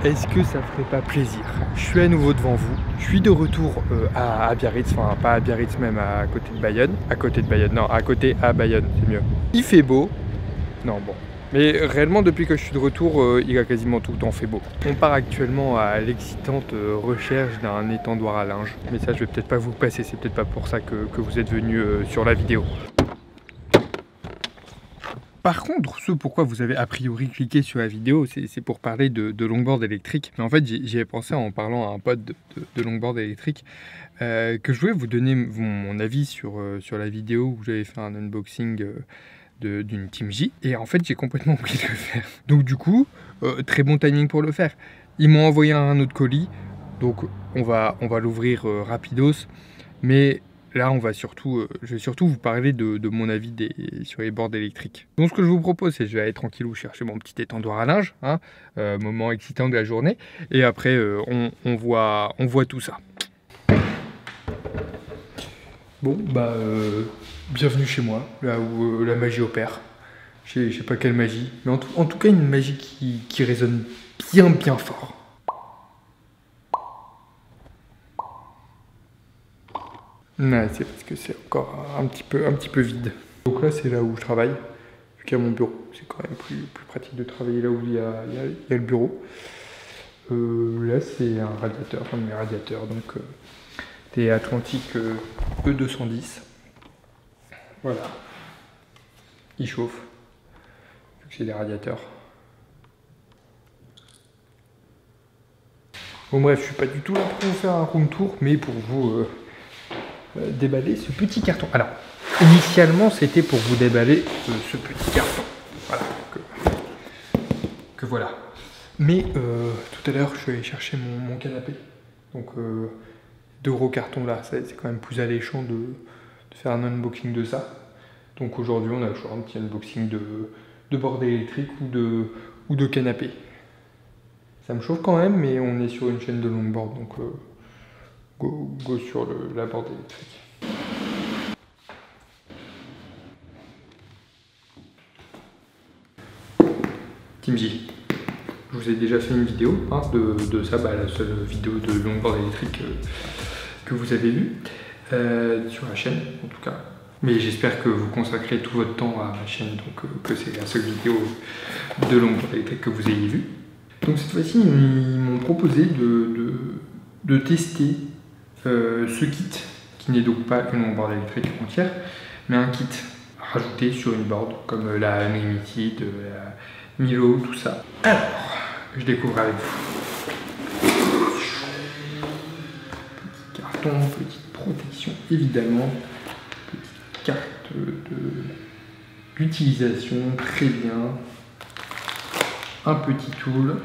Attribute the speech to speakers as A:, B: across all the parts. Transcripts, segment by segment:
A: est-ce que ça ferait pas plaisir? Je suis à nouveau devant vous, je suis de retour à Biarritz, enfin pas à Biarritz même, à côté de Bayonne. À côté de Bayonne, non, à côté à Bayonne, c'est mieux. Il fait beau, non bon. Mais réellement depuis que je suis de retour, il a quasiment tout le temps fait beau. On part actuellement à l'excitante recherche d'un étendoir à linge. Mais ça je vais peut-être pas vous passer, c'est peut-être pas pour ça que vous êtes venu sur la vidéo. Par contre, ce pourquoi vous avez a priori cliqué sur la vidéo, c'est pour parler de longboard électrique. Mais en fait, j'y ai pensé en parlant à un pote de longboard électrique, que je voulais vous donner mon avis sur la vidéo où j'avais fait un unboxing d'une Team J. Et en fait, j'ai complètement oublié de le faire. Donc du coup, très bon timing pour le faire. Ils m'ont envoyé un autre colis, donc on va l'ouvrir rapidos. Mais là, je vais surtout vous parler de mon avis sur les boards électriques. Donc, ce que je vous propose, c'est que je vais aller tranquillou chercher mon petit étendoir à linge, hein, moment excitant de la journée, et après, on voit tout ça. Bon, bah, bienvenue chez moi, là où la magie opère. Je sais pas quelle magie, mais en tout cas, une magie qui résonne bien fort. Ouais, c'est parce que c'est encore un petit peu vide. Donc là, c'est là où je travaille, vu qu'il y a mon bureau. C'est quand même plus pratique de travailler là où il y a le bureau. Là, c'est un radiateur, un de mes radiateurs, donc des Atlantique E210. Voilà. Il chauffe, vu que c'est des radiateurs. Bon bref, je suis pas du tout là pour vous faire un room tour, mais pour vous déballer ce petit carton. Alors, initialement, c'était pour vous déballer ce petit carton. Voilà, que voilà. Mais tout à l'heure, je suis allé chercher mon canapé. Donc, 2 gros cartons là, c'est quand même plus alléchant de faire un unboxing de ça. Donc aujourd'hui, on a toujours un petit unboxing de board électrique ou de canapé. Ça me chauffe quand même, mais on est sur une chaîne de longboard, donc go sur la board électrique. Team J, je vous ai déjà fait une vidéo hein, de ça, la seule vidéo de longboard électrique que vous avez vue sur la chaîne en tout cas. Mais j'espère que vous consacrez tout votre temps à ma chaîne, donc que c'est la seule vidéo de longboard électrique que vous ayez vue. Donc cette fois-ci, ils m'ont proposé de tester ce kit, qui n'est donc pas une longboard électrique entière, mais un kit rajouté sur une board, comme la Unlimited, la Milo, tout ça. Alors, je découvre avec vous. Petit carton, petite protection, évidemment. Petite carte d'utilisation, très bien. Un petit tool.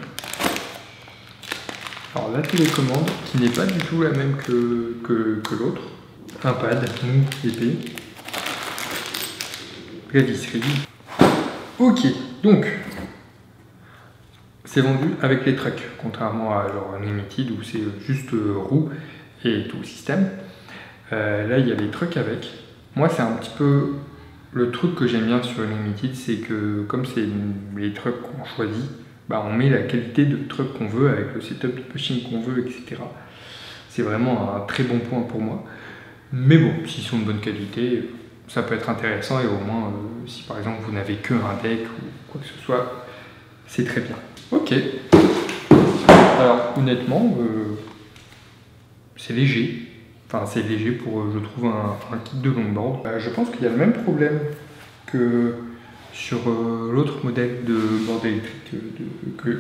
A: Alors la télécommande, qui n'est pas du tout la même que l'autre. Un pad mou, épais. La visserie. Ok, donc, c'est vendu avec les trucks, contrairement à leur Unlimited où c'est juste roue et tout le système. Là, il y a les trucks avec. Moi, c'est un petit peu le truc que j'aime bien sur Unlimited, c'est que comme c'est les trucks qu'on choisit, on met la qualité de truck qu'on veut avec le setup de pushing qu'on veut, etc. C'est vraiment un très bon point pour moi. Mais bon, s'ils sont de bonne qualité, ça peut être intéressant et au moins, si par exemple vous n'avez que un deck ou quoi que ce soit, c'est très bien. Ok. Alors honnêtement, c'est léger. Enfin, c'est léger pour, je trouve, un kit de longboard. Je pense qu'il y a le même problème que sur l'autre modèle de board électrique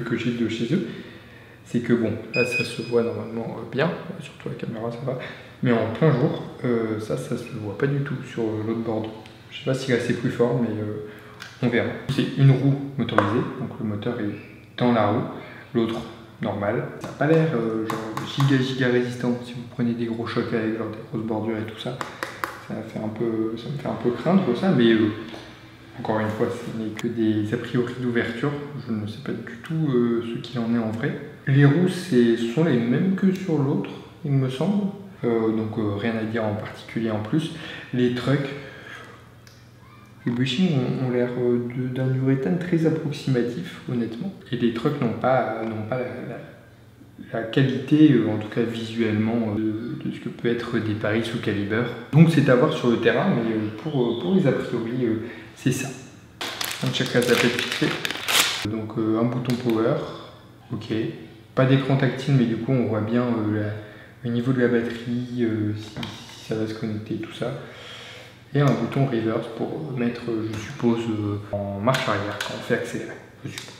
A: que j'ai de chez eux. C'est que bon, là ça se voit normalement bien, surtout la caméra ça va, mais en plein jour, ça se voit pas du tout sur l'autre board. Je sais pas si là c'est plus fort, mais on verra. C'est une roue motorisée, donc le moteur est dans la roue, l'autre normal. Ça n'a pas l'air genre giga résistant si vous prenez des gros chocs avec genre des grosses bordures et tout ça. Ça me fait un peu craindre ça, mais encore une fois, ce n'est que des a priori d'ouverture. Je ne sais pas du tout ce qu'il en est en vrai. Les roues sont les mêmes que sur l'autre, il me semble. Donc rien à dire en particulier en plus. Les trucks, Les bushings ont l'air d'un uréthane très approximatif, honnêtement. Et les trucks n'ont pas la qualité, en tout cas visuellement, de ce que peut être des paris sous calibre. Donc c'est à voir sur le terrain, mais pour les a priori, c'est ça. Donc chacun sa petite fait. Donc un bouton power, ok. Pas d'écran tactile, mais du coup on voit bien le niveau de la batterie, si ça va se connecter, tout ça. Et un bouton reverse pour mettre, je suppose, en marche arrière quand on fait accélérer, je suppose.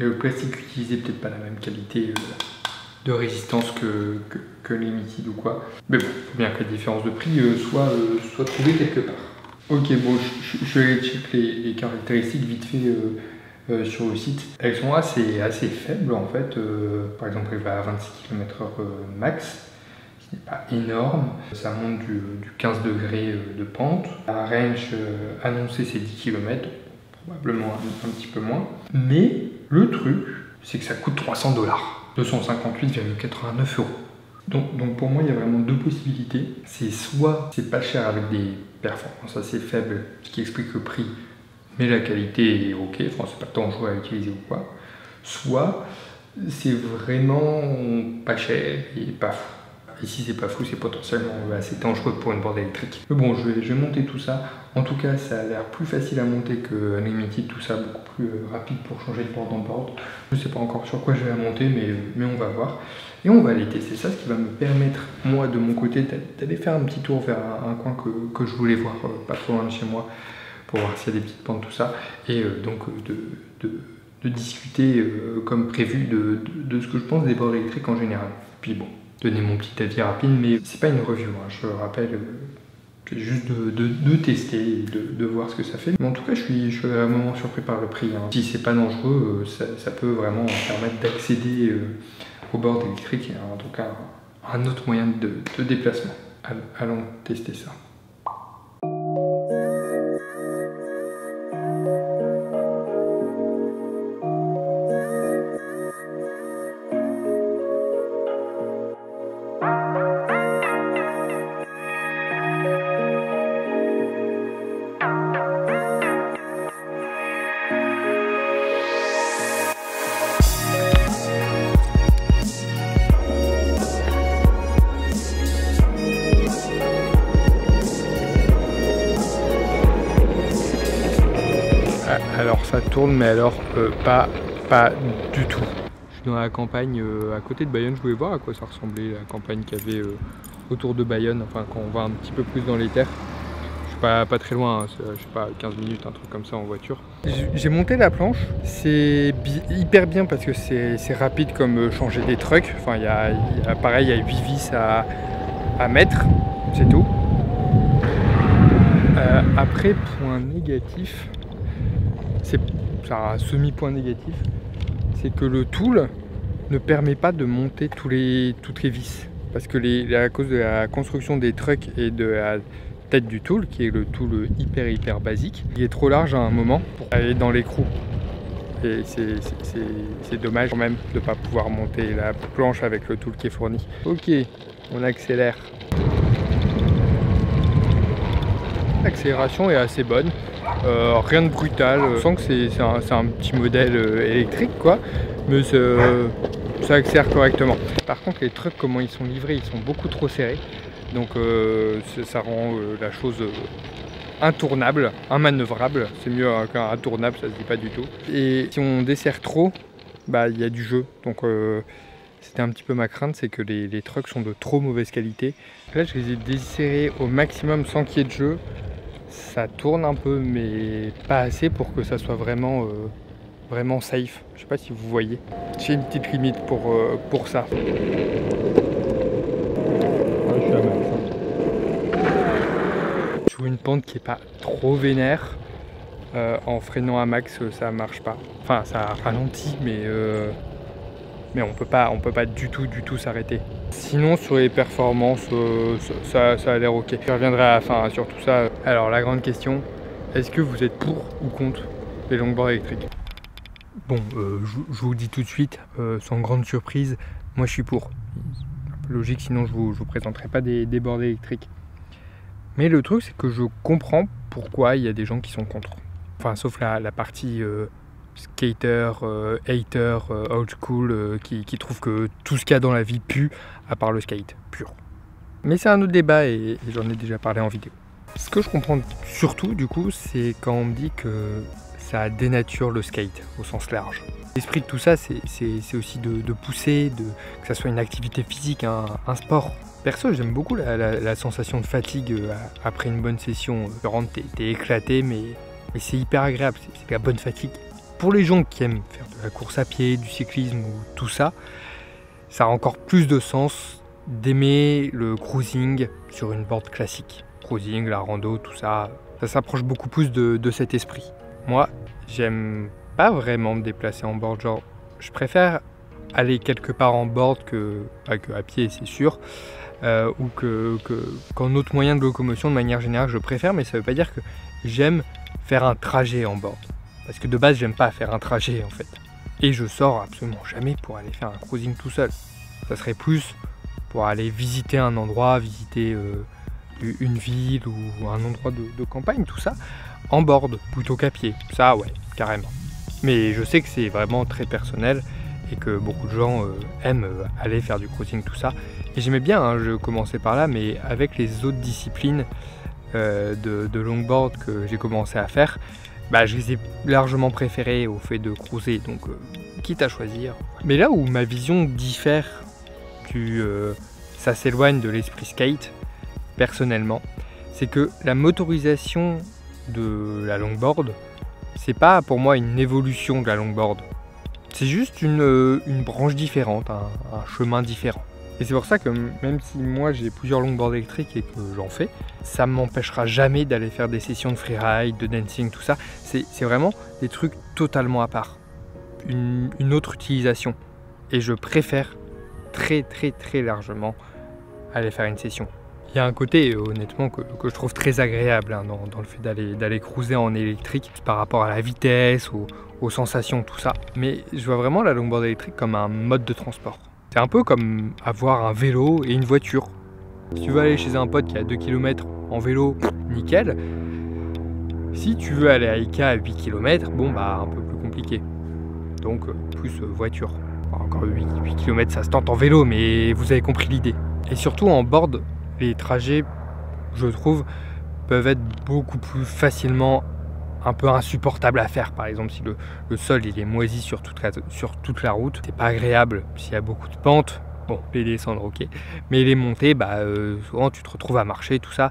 A: Et le plastique utilisé, peut-être pas la même qualité de résistance que les Limited ou quoi. Mais bon, il faut bien que la différence de prix soit trouvée quelque part. Ok, bon, je vais checker les caractéristiques vite fait sur le site. Elles sont assez faibles en fait. Par exemple, elle va à 26 km/h max. Ce n'est pas énorme, ça monte du 15 degrés de pente. La range annoncée c'est 10 km, probablement un petit peu moins. Mais le truc, c'est que ça coûte 300 $, 258,89 €. Donc pour moi il y a vraiment deux possibilités. C'est soit c'est pas cher avec des performances assez faibles, ce qui explique le prix, mais la qualité est ok, enfin c'est pas dangereux à utiliser ou quoi. Soit c'est vraiment pas cher et pas fou. Et si c'est pas fou, c'est potentiellement assez dangereux pour une board électrique. Mais bon, je vais monter tout ça. En tout cas, ça a l'air plus facile à monter que Limited, tout ça, beaucoup plus rapide pour changer de board en board. Je ne sais pas encore sur quoi je vais la monter, mais on va voir. Et on va aller tester ça, ce qui va me permettre, moi, de mon côté, d'aller faire un petit tour vers un coin que je voulais voir, pas trop loin de chez moi, pour voir s'il y a des petites pentes, tout ça. Et donc, de discuter, comme prévu, de ce que je pense des boards électriques en général. Puis bon, donner mon petit avis rapide, mais c'est pas une review, hein, je rappelle, c'est juste de tester, de voir ce que ça fait. Mais en tout cas, je suis vraiment surpris par le prix. Hein. Si c'est pas dangereux, ça peut vraiment permettre d'accéder au board électrique, et en tout cas un autre moyen de déplacement. Allons tester ça. Alors ça tourne, mais alors pas du tout. Je suis dans la campagne à côté de Bayonne, je voulais voir à quoi ça ressemblait, la campagne qu'il y avait autour de Bayonne, enfin quand on va un petit peu plus dans les terres. Je suis pas très loin, hein, je sais pas, 15 minutes, un truc comme ça en voiture. J'ai monté la planche, c'est hyper bien parce que c'est rapide comme changer des trucks. Enfin, pareil, il y a 8 vis à mettre, c'est tout. Après, point négatif, c'est un semi-point négatif, c'est que le tool ne permet pas de monter toutes les vis. Parce que à cause de la construction des trucks et de la tête du tool, qui est le tool hyper basique, il est trop large à un moment pour aller dans l'écrou. Et c'est dommage quand même de ne pas pouvoir monter la planche avec le tool qui est fourni. Ok, on accélère. L'accélération est assez bonne. Rien de brutal, je sens que c'est un petit modèle électrique quoi, mais ça accélère correctement. Par contre les trucs comment ils sont livrés, ils sont beaucoup trop serrés, donc ça rend la chose intournable, immanœuvrable, c'est mieux qu'un intournable, ça se dit pas du tout. Et si on dessert trop, bah il y a du jeu, donc c'était un petit peu ma crainte, c'est que les trucks sont de trop mauvaise qualité. Là je les ai desserrés au maximum sans qu'il y ait de jeu. Ça tourne un peu, mais pas assez pour que ça soit vraiment safe. Je sais pas si vous voyez. J'ai une petite limite pour ça. Ouais, je suis à max. Je trouve une pente qui est pas trop vénère. En freinant à max, ça marche pas. Enfin, ça ralentit, mais on peut pas du tout s'arrêter. Sinon sur les performances, ça a l'air ok. Je reviendrai à la fin sur tout ça. Alors la grande question, est-ce que vous êtes pour ou contre les longboards électriques? Bon, je vous dis tout de suite, sans grande surprise, moi je suis pour. Un peu logique, sinon je vous présenterai pas des boards électriques. Mais le truc, c'est que je comprends pourquoi il y a des gens qui sont contre. Enfin, sauf la partie skater, hater, old school, qui trouve que tout ce qu'il y a dans la vie pue, à part le skate, pur. Mais c'est un autre débat et j'en ai déjà parlé en vidéo. Ce que je comprends surtout, du coup, c'est quand on me dit que ça dénature le skate, au sens large. L'esprit de tout ça, c'est aussi de pousser, que ça soit une activité physique, un sport. Perso, j'aime beaucoup la sensation de fatigue après une bonne session. T'es éclaté, mais c'est hyper agréable, c'est de la bonne fatigue. Pour les gens qui aiment faire de la course à pied, du cyclisme ou tout ça, ça a encore plus de sens d'aimer le cruising sur une board classique. Cruising, la rando, tout ça, ça s'approche beaucoup plus de cet esprit. Moi, j'aime pas vraiment me déplacer en board, genre je préfère aller quelque part en board que à pied, c'est sûr, ou qu'en autre moyen de locomotion de manière générale, je préfère, mais ça veut pas dire que j'aime faire un trajet en board. Parce que de base, j'aime pas faire un trajet en fait. Et je sors absolument jamais pour aller faire un cruising tout seul. Ça serait plus pour aller visiter un endroit, visiter une ville ou un endroit de campagne, tout ça, en board plutôt qu'à pied. Ça, ouais, carrément. Mais je sais que c'est vraiment très personnel et que beaucoup de gens aiment aller faire du cruising, tout ça. Et j'aimais bien, hein, je commençais par là, mais avec les autres disciplines de longboard que j'ai commencé à faire, bah, je les ai largement préférés au fait de cruiser, donc quitte à choisir. Mais là où ma vision diffère, ça s'éloigne de l'esprit skate, personnellement, c'est que la motorisation de la longboard, c'est pas pour moi une évolution de la longboard. C'est juste une branche différente, un chemin différent. Et c'est pour ça que même si moi j'ai plusieurs longboards électriques et que j'en fais, ça ne m'empêchera jamais d'aller faire des sessions de freeride, de dancing, tout ça. C'est vraiment des trucs totalement à part. Une autre utilisation. Et je préfère très largement aller faire une session. Il y a un côté honnêtement que je trouve très agréable hein, dans le fait d'aller cruiser en électrique par rapport à la vitesse, aux sensations, tout ça. Mais je vois vraiment la longboard électrique comme un mode de transport. C'est un peu comme avoir un vélo et une voiture. Si tu veux aller chez un pote qui est à 2 km en vélo, nickel. Si tu veux aller à Ikea à 8 km, bon bah un peu plus compliqué. Donc plus voiture. Encore 8 km ça se tente en vélo, mais vous avez compris l'idée. Et surtout en board, les trajets, je trouve, peuvent être beaucoup plus facilement un peu insupportables à faire. Par exemple, si le sol il est moisi sur toute la route, c'est pas agréable. S'il y a beaucoup de pentes, bon, les descendre, ok. Mais les montées, bah, souvent tu te retrouves à marcher, tout ça,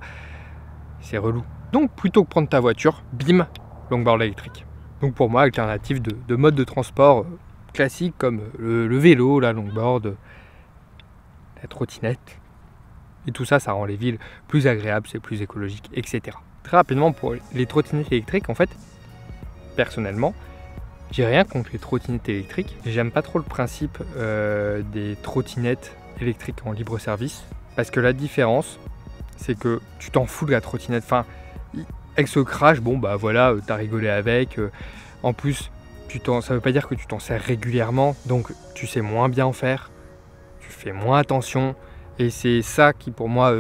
A: c'est relou. Donc plutôt que prendre ta voiture, bim, longboard électrique. Donc pour moi, alternative de mode de transport classique comme le vélo, la longboard, la trottinette. Et tout ça, ça rend les villes plus agréables, c'est plus écologique, etc. Très rapidement, pour les trottinettes électriques, en fait, personnellement, j'ai rien contre les trottinettes électriques. J'aime pas trop le principe des trottinettes électriques en libre service. Parce que la différence, c'est que tu t'en fous de la trottinette. Enfin, avec ce crash, bon bah voilà, t'as rigolé avec. En plus, ça veut pas dire que tu t'en sers régulièrement. Donc tu sais moins bien en faire. Tu fais moins attention. Et c'est ça qui, pour moi,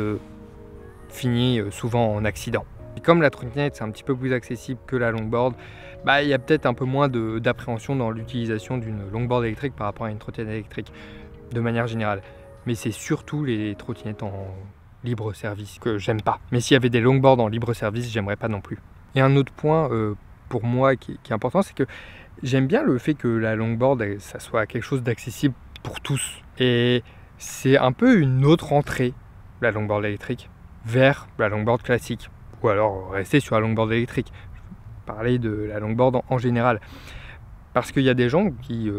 A: finit souvent en accident. Et comme la trottinette, c'est un petit peu plus accessible que la longboard, bah, il y a peut-être un peu moins d'appréhension dans l'utilisation d'une longboard électrique par rapport à une trottinette électrique, de manière générale. Mais c'est surtout les trottinettes en libre service que j'aime pas. Mais s'il y avait des longboards en libre service, j'aimerais pas non plus. Et un autre point, pour moi, qui est important, c'est que j'aime bien le fait que la longboard, ça soit quelque chose d'accessible pour tous. Et c'est un peu une autre entrée, la longboard électrique, vers la longboard classique. Ou alors rester sur la longboard électrique. Je vais parler de la longboard en général. Parce qu'il y a des gens qui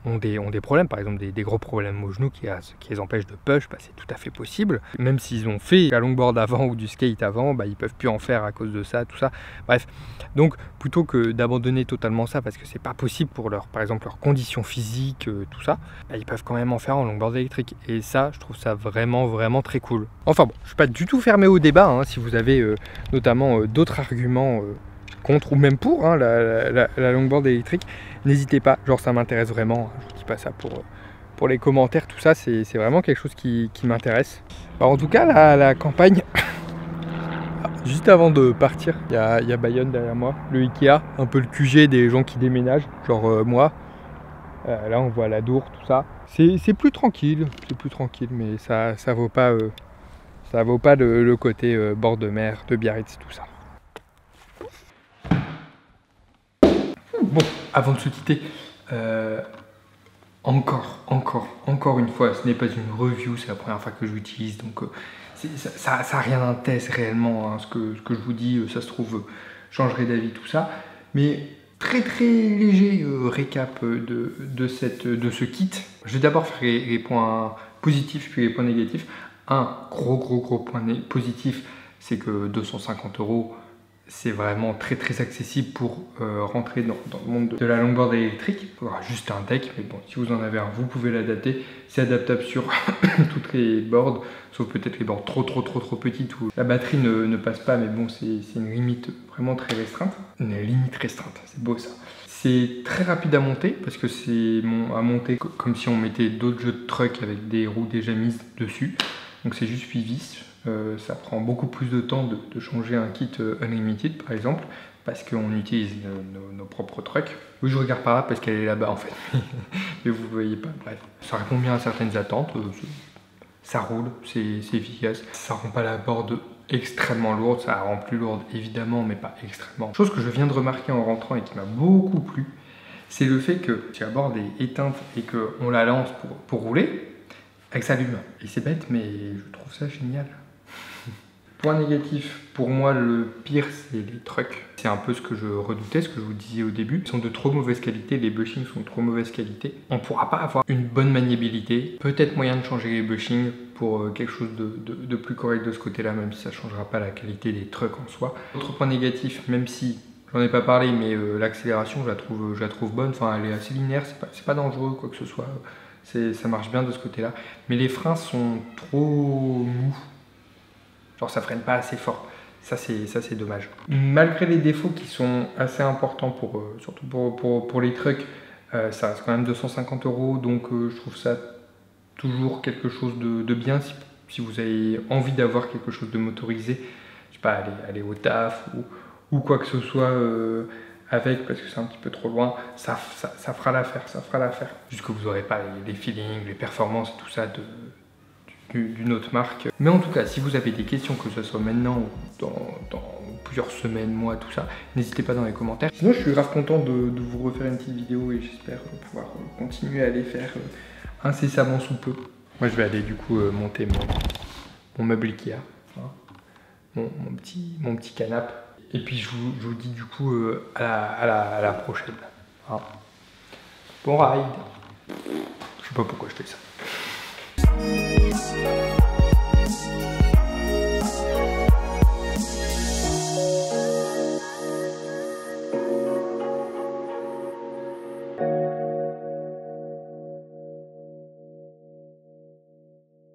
A: ont des problèmes, par exemple des gros problèmes aux genoux qui les empêchent de push, bah, c'est tout à fait possible. Même s'ils ont fait la longboard avant ou du skate avant, bah, ils peuvent plus en faire à cause de ça, tout ça. Bref, donc plutôt que d'abandonner totalement ça parce que c'est pas possible pour par exemple leurs conditions physiques, tout ça, bah, ils peuvent quand même en faire en longboard électrique. Et ça, je trouve ça vraiment très cool. Enfin bon, je suis pas du tout fermé au débat, hein, si vous avez notamment d'autres arguments contre ou même pour hein, la longboard électrique, n'hésitez pas, genre ça m'intéresse vraiment, je vous dis pas ça pour les commentaires, tout ça, c'est vraiment quelque chose qui m'intéresse. En tout cas, la campagne Juste avant de partir, il y a Bayonne derrière moi, le Ikea, un peu le QG des gens qui déménagent, genre moi. Là on voit la Dour, tout ça. C'est plus tranquille, mais ça vaut pas, le côté bord de mer, de Biarritz, tout ça. Bon, avant de se quitter, encore une fois, ce n'est pas une review, c'est la première fois que je l'utilise, donc ça n'a rien d'un test réellement, hein, ce que je vous dis, ça se trouve, changerai d'avis, tout ça, mais très léger récap de ce kit. Je vais d'abord faire les points positifs puis les points négatifs. Un gros point positif, c'est que 250 €, c'est vraiment très accessible pour rentrer dans le monde de la longboard électrique. Il faudra juste un deck, mais bon, si vous en avez un, vous pouvez l'adapter. C'est adaptable sur toutes les boards, sauf peut-être les boards trop petites où la batterie ne passe pas, mais bon, c'est une limite vraiment très restreinte. Une limite restreinte, c'est beau ça. C'est très rapide à monter parce que c'est à monter comme si on mettait d'autres jeux de truck avec des roues déjà mises dessus. Donc c'est juste 8 vis. Ça prend beaucoup plus de temps de changer un kit Unlimited par exemple parce qu'on utilise nos propres trucks. Oui, je regarde par là parce qu'elle est là-bas en fait, mais vous ne voyez pas. Bref, ça répond bien à certaines attentes, ça roule, c'est efficace. Ça rend pas la board extrêmement lourde, ça la rend plus lourde évidemment, mais pas extrêmement. Chose que je viens de remarquer en rentrant et qui m'a beaucoup plu, c'est le fait que si la board est éteinte et qu'on la lance pour rouler, elle s'allume. Et c'est bête, mais je trouve ça génial. Point négatif, pour moi le pire c'est les trucks. C'est un peu ce que je redoutais, ce que je vous disais au début. Ils sont de trop mauvaise qualité, les bushings sont de trop mauvaise qualité. On ne pourra pas avoir une bonne maniabilité. Peut-être moyen de changer les bushings pour quelque chose de plus correct de ce côté-là, même si ça ne changera pas la qualité des trucks en soi. Autre point négatif, même si j'en ai pas parlé, mais l'accélération je la trouve bonne. Enfin elle est assez linéaire, c'est pas dangereux quoi que ce soit. Ça marche bien de ce côté-là. Mais les freins sont trop mous. Genre ça freine pas assez fort. Ça c'est dommage. Malgré les défauts qui sont assez importants surtout pour les trucks, ça reste quand même 250 €, donc je trouve ça toujours quelque chose de bien si vous avez envie d'avoir quelque chose de motorisé. Je sais pas, aller au taf ou quoi que ce soit avec, parce que c'est un petit peu trop loin, ça fera l'affaire, Juste que vous n'aurez pas les feelings, les performances et tout ça d'une autre marque. Mais en tout cas, si vous avez des questions, que ce soit maintenant ou dans plusieurs semaines, mois, tout ça, n'hésitez pas dans les commentaires. Sinon, je suis grave content de vous refaire une petite vidéo et j'espère pouvoir continuer à les faire incessamment sous peu. Moi, je vais aller du coup monter mon meuble Ikea, hein, mon petit canapé. Et puis, je vous dis du coup à la prochaine. Hein. Bon ride. Je sais pas pourquoi je fais ça.